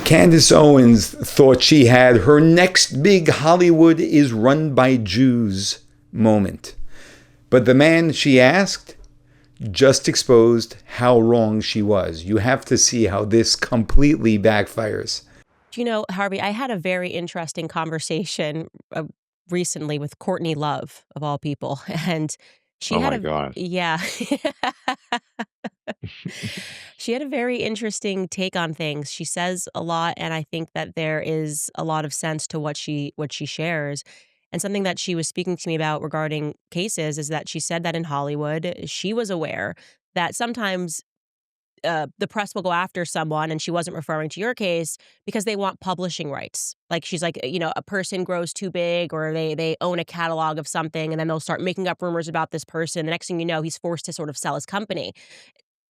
Candace Owens thought she had her next big Hollywood is run by Jews moment. But the man she asked just exposed how wrong she was. You have to see how this completely backfires. You know, Harvey, I had a very interesting conversation recently with Courtney Love, of all people. And she Oh had my God. yeah. She had a very interesting take on things. She says a lot, and I think that there is a lot of sense to what she shares. And something that she was speaking to me about regarding cases is that she said that in Hollywood, she was aware that sometimes the press will go after someone, and she wasn't referring to your case, because they want publishing rights. Like, she's like, you know, a person grows too big, or they own a catalog of something, and then they'll start making up rumors about this person. The next thing you know, he's forced to sort of sell his company.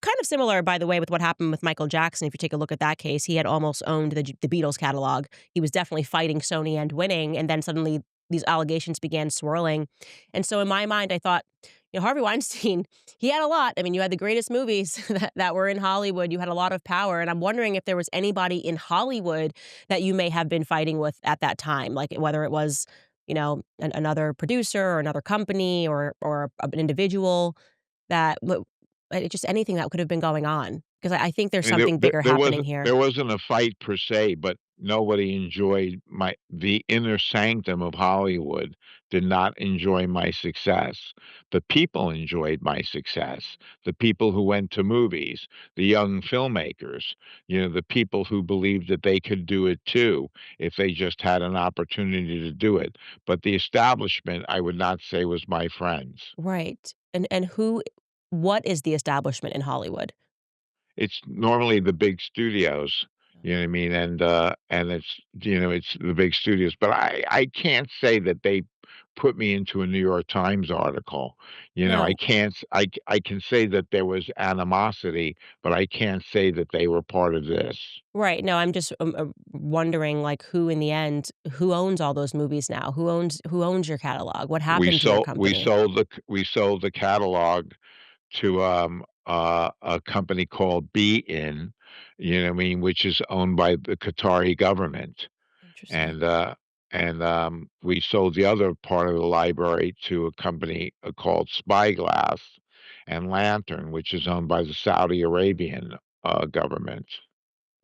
Kind of similar, by the way, with what happened with Michael Jackson. If you take a look at that case, he had almost owned the Beatles catalog. He was definitely fighting Sony and winning, and then suddenly these allegations began swirling. And so in my mind, I thought, you know, Harvey Weinstein, he had a lot. I mean, you had the greatest movies that were in Hollywood. You had a lot of power. And I'm wondering if there was anybody in Hollywood that you may have been fighting with at that time, like whether it was, you know, another producer or another company or an individual that just anything that could have been going on. Because I think there's I mean, something bigger happening here. there wasn't a fight per se, but nobody enjoyed the inner sanctum of Hollywood did not enjoy my success. The people enjoyed my success. The people who went to movies, the young filmmakers, you know, the people who believed that they could do it too if they just had an opportunity to do it. But the establishment, I would not say, was my friends. Right. And what is the establishment in Hollywood? It's normally the big studios, you know what I mean? And it's, you know, it's the big studios, but I can't say that they put me into a New York Times article. You know, I No. can't I can say that there was animosity, but I can't say that they were part of this. Right. No, I'm just wondering, like, who in the end, who owns all those movies now? Who owns your catalog? What happened to your company? We sold the catalog to a company called Be In, you know what I mean, which is owned by the Qatari government. Interesting. And we sold the other part of the library to a company called Spyglass and Lantern, which is owned by the Saudi Arabian government.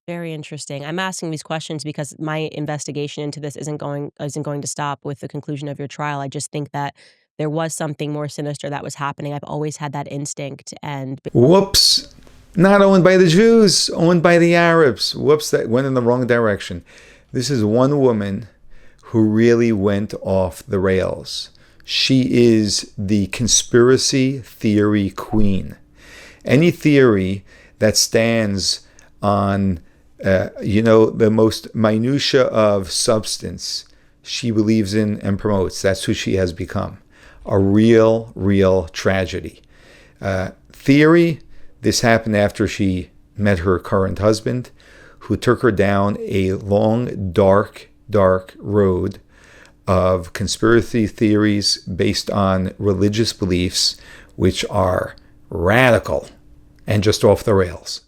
Very interesting. I'm asking these questions because my investigation into this isn't going to stop with the conclusion of your trial. I just think that there was something more sinister that was happening. I've always had that instinct, and Whoops. Not owned by the Jews, owned by the Arabs. Whoops, that went in the wrong direction. This is one woman who really went off the rails. She is the conspiracy theory queen. Any theory that stands on, the most minutia of substance, she believes in and promotes. That's who she has become. A real tragedy. Theory, this happened after she met her current husband, who took her down a long, dark road of conspiracy theories based on religious beliefs, which are radical and just off the rails.